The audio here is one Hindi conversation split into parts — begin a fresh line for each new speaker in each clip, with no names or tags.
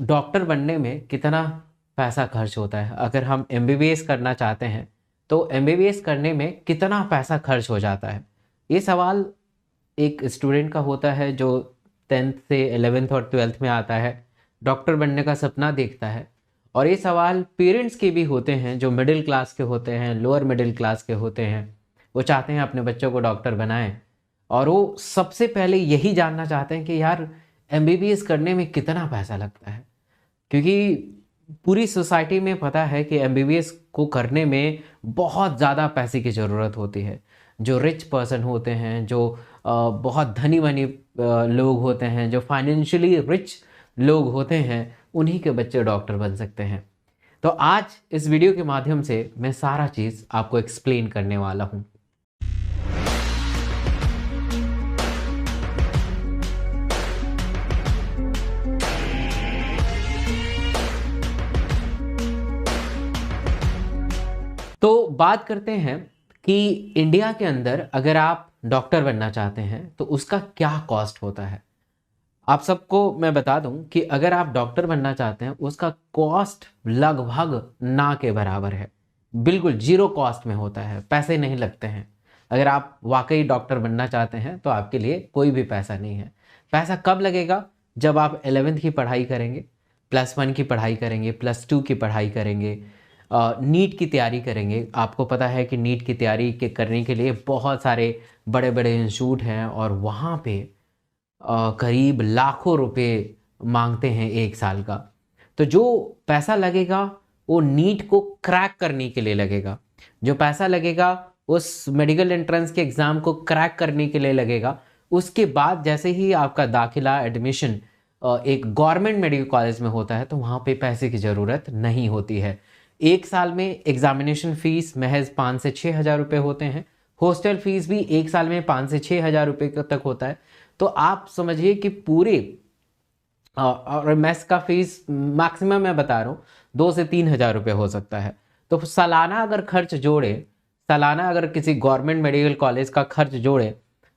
डॉक्टर बनने में कितना पैसा खर्च होता है, अगर हम एमबीबीएस करना चाहते हैं तो एमबीबीएस करने में कितना पैसा खर्च हो जाता है, ये सवाल एक स्टूडेंट का होता है जो 10th से 11th और 12th में आता है, डॉक्टर बनने का सपना देखता है। और ये सवाल पेरेंट्स के भी होते हैं जो मिडिल क्लास के होते हैं, लोअर मिडिल क्लास के होते हैं। वो चाहते हैं अपने बच्चों को डॉक्टर बनाएं और वो सबसे पहले यही जानना चाहते हैं कि यार एमबीबीएस करने में कितना पैसा लगता है, क्योंकि पूरी सोसाइटी में पता है कि एमबीबीएस को करने में बहुत ज़्यादा पैसे की ज़रूरत होती है। जो रिच पर्सन होते हैं, जो बहुत धनी मनी लोग होते हैं, जो फाइनेंशियली रिच लोग होते हैं, उन्हीं के बच्चे डॉक्टर बन सकते हैं। तो आज इस वीडियो के माध्यम से मैं सारा चीज़ आपको एक्सप्लेन करने वाला हूँ। तो बात करते हैं कि इंडिया के अंदर अगर आप डॉक्टर बनना चाहते हैं तो उसका क्या कॉस्ट होता है। आप सबको मैं बता दूं कि अगर आप डॉक्टर बनना चाहते हैं उसका कॉस्ट लगभग ना के बराबर है, बिल्कुल जीरो कॉस्ट में होता है, पैसे नहीं लगते हैं। अगर आप वाकई डॉक्टर बनना चाहते हैं तो आपके लिए कोई भी पैसा नहीं है। पैसा कब लगेगा? जब आप 11th की पढ़ाई करेंगे, +1 की पढ़ाई करेंगे, +2 की पढ़ाई करेंगे, नीट की तैयारी करेंगे। आपको पता है कि नीट की तैयारी के करने के लिए बहुत सारे बड़े बड़े इंस्टीट्यूट हैं और वहाँ पे करीब लाखों रुपए मांगते हैं 1 साल का। तो जो पैसा लगेगा वो नीट को क्रैक करने के लिए लगेगा, जो पैसा लगेगा उस मेडिकल एंट्रेंस के एग्ज़ाम को क्रैक करने के लिए लगेगा। उसके बाद जैसे ही आपका दाखिला एडमिशन एक गवर्नमेंट मेडिकल कॉलेज में होता है तो वहाँ पे पैसे की ज़रूरत नहीं होती है। 1 साल में एग्जामिनेशन फ़ीस महज 5 से 6 हज़ार रुपये होते हैं। हॉस्टल फीस भी 1 साल में 5 से 6 हज़ार रुपये तक होता है। तो आप समझिए कि पूरे और मेस का फीस मैक्सिमम मैं बता रहा हूँ 2 से 3 हज़ार रुपये हो सकता है। तो सालाना अगर खर्च जोड़े, सालाना अगर किसी गवर्नमेंट मेडिकल कॉलेज का खर्च जोड़े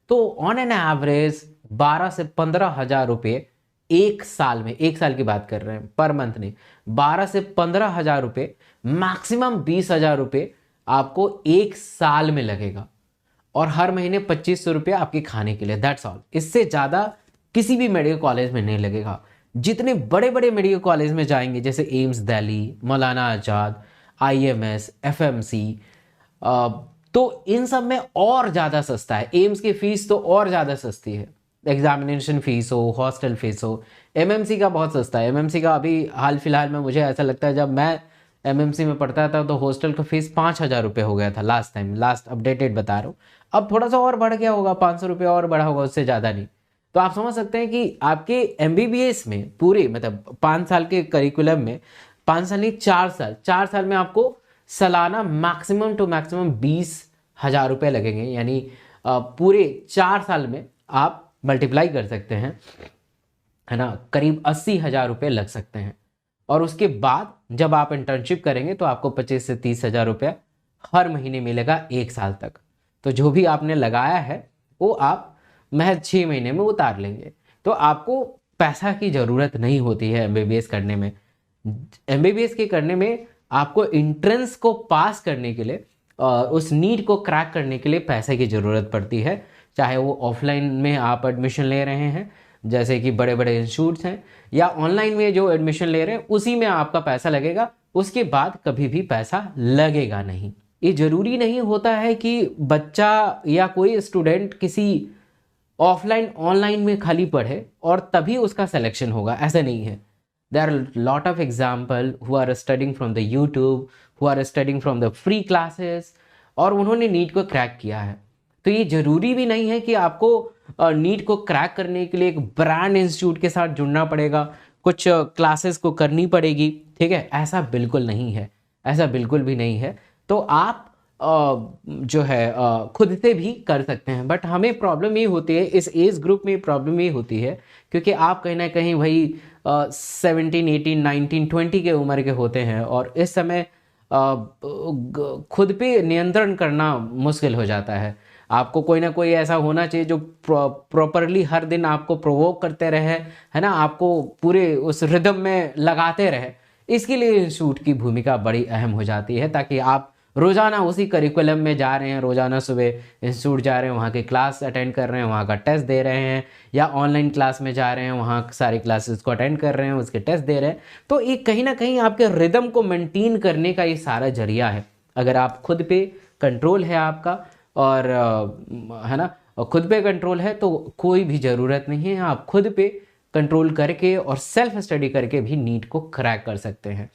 तो ऑन एन एवरेज 12 से 15 हज़ार रुपये 1 साल में, 1 साल की बात कर रहे हैं, पर मंथ नहीं, 12 से 15 हज़ार रुपये, मैक्सिमम 20 हज़ार रुपये आपको 1 साल में लगेगा। और हर महीने 2500 रुपये आपके खाने के लिए, दैट्स ऑल। इससे ज़्यादा किसी भी मेडिकल कॉलेज में नहीं लगेगा। जितने बड़े बड़े मेडिकल कॉलेज में जाएंगे जैसे एम्स दिल्ली, मौलाना आज़ाद, आईएमएस, एफएमसी, तो इन सब में और ज़्यादा सस्ता है। एम्स की फ़ीस तो और ज़्यादा सस्ती है, एग्जामिनेशन फ़ीस हो, हॉस्टल फीस हो। एमएमसी का बहुत सस्ता है। एमएमसी का अभी हाल फिलहाल में मुझे ऐसा लगता है जब मैं एमएमसी में पढ़ता था तो हॉस्टल का फीस 5 हज़ार रुपये हो गया था लास्ट टाइम, लास्ट अपडेटेड बता रहा हूँ। अब थोड़ा सा और बढ़ गया होगा, 500 रुपये और बढ़ा होगा, उससे ज़्यादा नहीं। तो आप समझ सकते हैं कि आपके एमबीबीएस में पूरे मतलब 5 साल के करिकुलम में, 5 साल नहीं 4 साल, 4 साल में आपको सालाना मैक्सिमम टू मैक्सिमम 20 हज़ार रुपये लगेंगे। यानी पूरे 4 साल में आप मल्टीप्लाई कर सकते हैं, है ना, करीब 80 हज़ार रुपये लग सकते हैं। और उसके बाद जब आप इंटर्नशिप करेंगे तो आपको 25 से 30 हज़ार रुपये हर महीने मिलेगा 1 साल तक। तो जो भी आपने लगाया है वो आप महज 6 महीने में उतार लेंगे। तो आपको पैसा की ज़रूरत नहीं होती है एमबीबीएस करने में। एमबीबीएस के करने में आपको इंट्रेंस को पास करने के लिए, उस नीट को क्रैक करने के लिए पैसे की ज़रूरत पड़ती है। चाहे वो ऑफलाइन में आप एडमिशन ले रहे हैं जैसे कि बड़े बड़े इंस्टीट्यूट्स हैं, या ऑनलाइन में जो एडमिशन ले रहे हैं उसी में आपका पैसा लगेगा। उसके बाद कभी भी पैसा लगेगा नहीं। ये ज़रूरी नहीं होता है कि बच्चा या कोई स्टूडेंट किसी ऑफलाइन ऑनलाइन में खाली पढ़े और तभी उसका सिलेक्शन होगा, ऐसा नहीं है। There are lot of example who are studying from the YouTube, who are studying from the free classes, और उन्होंने नीट को क्रैक किया है। तो ये ज़रूरी भी नहीं है कि आपको नीट को क्रैक करने के लिए एक ब्रांड इंस्टीट्यूट के साथ जुड़ना पड़ेगा, कुछ क्लासेस को करनी पड़ेगी, ठीक है, ऐसा बिल्कुल नहीं है, ऐसा बिल्कुल भी नहीं है। तो आप जो है खुद से भी कर सकते हैं। बट हमें प्रॉब्लम ये होती है, इस एज ग्रुप में प्रॉब्लम ये होती है क्योंकि आप कहीं ना कहीं वही 17, 18, 19, 20 के उम्र के होते हैं और इस समय खुद पे नियंत्रण करना मुश्किल हो जाता है। आपको कोई ना कोई ऐसा होना चाहिए जो प्रॉपरली हर दिन आपको प्रोवोक करते रहे, है ना, आपको पूरे उस रिदम में लगाते रहे। इसके लिए इंस्टीट्यूट की भूमिका बड़ी अहम हो जाती है, ताकि आप रोज़ाना उसी करिकुलम में जा रहे हैं, रोज़ाना सुबह इंस्टीट्यूट जा रहे हैं, वहाँ की क्लास अटेंड कर रहे हैं, वहाँ का टेस्ट दे रहे हैं, या ऑनलाइन क्लास में जा रहे हैं, वहाँ सारी क्लासेस को अटेंड कर रहे हैं, उसके टेस्ट दे रहे हैं। तो ये कहीं ना कहीं आपके रिदम को मेंटेन करने का ये सारा जरिया है। अगर आप खुद पे कंट्रोल है आपका, और है ना, और खुद पे कंट्रोल है, तो कोई भी ज़रूरत नहीं है, आप खुद पे कंट्रोल करके और सेल्फ स्टडी करके भी नीट को क्रैक कर सकते हैं।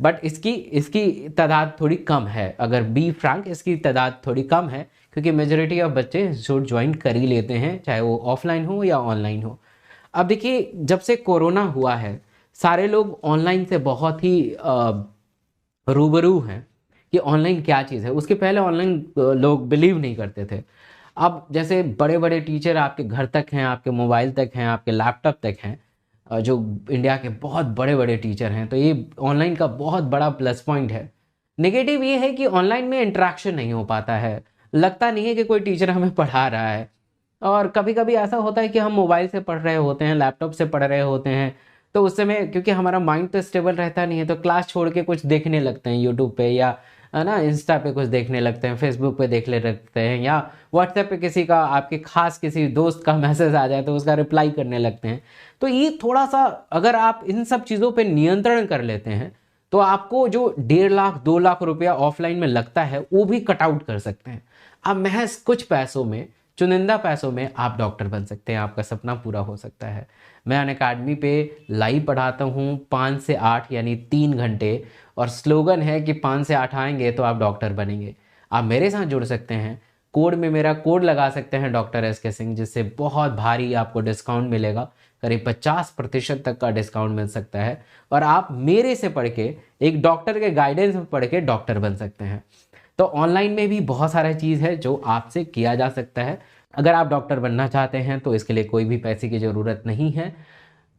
बट इसकी इसकी तादाद थोड़ी कम है, अगर बी फ्रैंक, इसकी तादाद थोड़ी कम है, क्योंकि मेजोरिटी ऑफ बच्चे इंस्टीट्यूट ज्वाइन कर ही लेते हैं, चाहे वो ऑफलाइन हो या ऑनलाइन हो। अब देखिए, जब से कोरोना हुआ है, सारे लोग ऑनलाइन से बहुत ही रूबरू हैं कि ऑनलाइन क्या चीज़ है। उसके पहले ऑनलाइन लोग बिलीव नहीं करते थे। अब जैसे बड़े बड़े टीचर आपके घर तक हैं, आपके मोबाइल तक हैं, आपके लैपटॉप तक हैं, जो इंडिया के बहुत बड़े बड़े टीचर हैं, तो ये ऑनलाइन का बहुत बड़ा प्लस पॉइंट है। नेगेटिव ये है कि ऑनलाइन में इंटरेक्शन नहीं हो पाता है, लगता नहीं है कि कोई टीचर हमें पढ़ा रहा है। और कभी कभी ऐसा होता है कि हम मोबाइल से पढ़ रहे होते हैं, लैपटॉप से पढ़ रहे होते हैं, तो उस समय क्योंकि हमारा माइंड तो स्टेबल रहता नहीं है, तो क्लास छोड़ के कुछ देखने लगते हैं यूट्यूब पे, या है ना इंस्टा पे कुछ देखने लगते हैं, फेसबुक पे देख ले लगते हैं, या व्हाट्सएप पे किसी का, आपके खास किसी दोस्त का मैसेज आ जाए तो उसका रिप्लाई करने लगते हैं। तो ये थोड़ा सा, अगर आप इन सब चीज़ों पे नियंत्रण कर लेते हैं, तो आपको जो 1.5 लाख 2 लाख रुपया ऑफलाइन में लगता है, वो भी कट आउट कर सकते हैं। आप महज कुछ पैसों में, चुनिंदा पैसों में आप डॉक्टर बन सकते हैं, आपका सपना पूरा हो सकता है। मैं अनअकैडमी पे लाइव पढ़ाता हूँ 5 से 8 यानी 3 घंटे, और स्लोगन है कि 5 से 8 आएंगे तो आप डॉक्टर बनेंगे। आप मेरे साथ जुड़ सकते हैं, कोड में मेरा कोड लगा सकते हैं डॉक्टर SK सिंह, जिससे बहुत भारी आपको डिस्काउंट मिलेगा, करीब 50% तक का डिस्काउंट मिल सकता है। और आप मेरे से पढ़ के, एक डॉक्टर के गाइडेंस में पढ़ के डॉक्टर बन सकते हैं। तो ऑनलाइन में भी बहुत सारा चीज़ है जो आपसे किया जा सकता है। अगर आप डॉक्टर बनना चाहते हैं तो इसके लिए कोई भी पैसे की ज़रूरत नहीं है।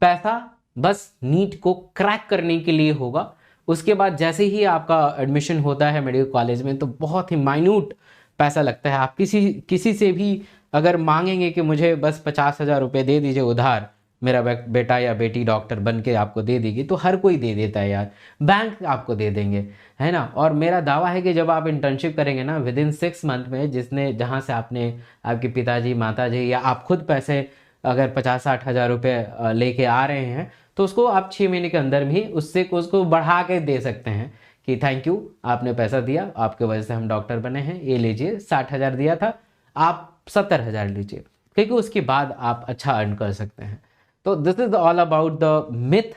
पैसा बस नीट को क्रैक करने के लिए होगा। उसके बाद जैसे ही आपका एडमिशन होता है मेडिकल कॉलेज में, तो बहुत ही माइन्यूट पैसा लगता है। आप किसी से भी अगर मांगेंगे कि मुझे बस 50,000 रुपये दे दीजिए उधार, मेरा बेटा या बेटी डॉक्टर बन के आपको दे देगी, तो हर कोई दे देता है यार, बैंक आपको दे देंगे, है ना। और मेरा दावा है कि जब आप इंटर्नशिप करेंगे ना, विद इन 6 मंथ में, जहाँ से आपने, आपके पिताजी माताजी या आप खुद पैसे अगर 50-60 हज़ार रुपये लेके आ रहे हैं, तो उसको आप 6 महीने के अंदर भी उसको बढ़ा के दे सकते हैं कि थैंक यू, आपने पैसा दिया, आपके वजह से हम डॉक्टर बने हैं, ये लीजिए, 60,000 दिया था, आप 70,000 लीजिए, क्योंकि उसके बाद आप अच्छा अर्न कर सकते हैं। तो this is all about the myth,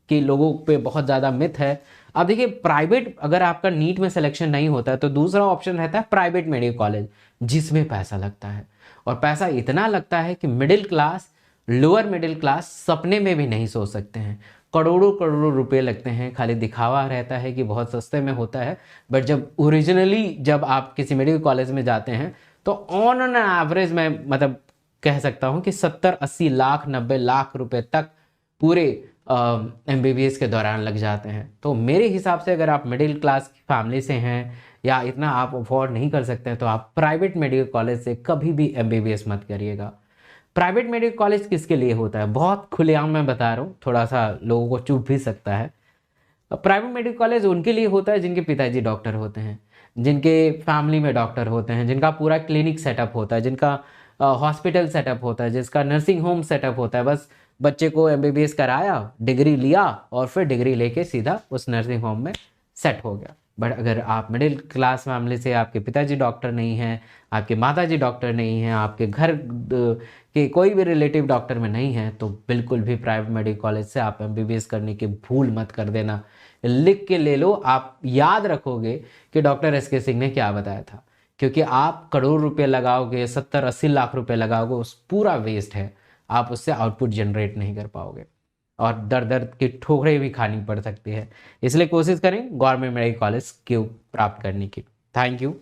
कि लोगों पे बहुत ज़्यादा मिथ है। अब देखिए, प्राइवेट, अगर आपका नीट में सिलेक्शन नहीं होता है, तो दूसरा ऑप्शन रहता है प्राइवेट मेडिकल कॉलेज, जिसमें पैसा लगता है, और पैसा इतना लगता है कि middle class, lower middle class सपने में भी नहीं सोच सकते हैं। करोड़ों करोड़ों रुपए लगते हैं, खाली दिखावा रहता है कि बहुत सस्ते में होता है, बट जब ओरिजिनली जब आप किसी मेडिकल कॉलेज में जाते हैं, तो ऑन एन एवरेज मैं मतलब कह सकता हूँ कि 70-80 लाख 90 लाख रुपए तक पूरे MBBS के दौरान लग जाते हैं। तो मेरे हिसाब से अगर आप मिडिल क्लास की फैमिली से हैं, या इतना आप अफोर्ड नहीं कर सकते हैं, तो आप प्राइवेट मेडिकल कॉलेज से कभी भी MBBS मत करिएगा। प्राइवेट मेडिकल कॉलेज किसके लिए होता है, बहुत खुलेआम मैं बता रहा हूँ, थोड़ा सा लोगों को चुभ भी सकता है। प्राइवेट मेडिकल कॉलेज उनके लिए होता है जिनके पिताजी डॉक्टर होते हैं, जिनके फैमिली में डॉक्टर होते हैं, जिनका पूरा क्लिनिक सेटअप होता है, जिनका हॉस्पिटल सेटअप होता है, जिसका नर्सिंग होम सेटअप होता है। बस बच्चे को MBBS कराया, डिग्री लिया, और फिर डिग्री लेके सीधा उस नर्सिंग होम में सेट हो गया। बट अगर आप मिडिल क्लास फैमिली से, आपके पिताजी डॉक्टर नहीं हैं, आपके माताजी डॉक्टर नहीं हैं, आपके घर के कोई भी रिलेटिव डॉक्टर में नहीं है, तो बिल्कुल भी प्राइवेट मेडिकल कॉलेज से आप MBBS करने की भूल मत कर देना। लिख के ले लो, आप याद रखोगे कि डॉक्टर SK सिंह ने क्या बताया था, क्योंकि आप करोड़ रुपए लगाओगे, 70-80 लाख रुपए लगाओगे, उस पूरा वेस्ट है, आप उससे आउटपुट जनरेट नहीं कर पाओगे, और दर दर की ठोकरें भी खानी पड़ सकती है। इसलिए कोशिश करें गवर्नमेंट मेडिकल कॉलेज क्यों प्राप्त करने की। Thank you.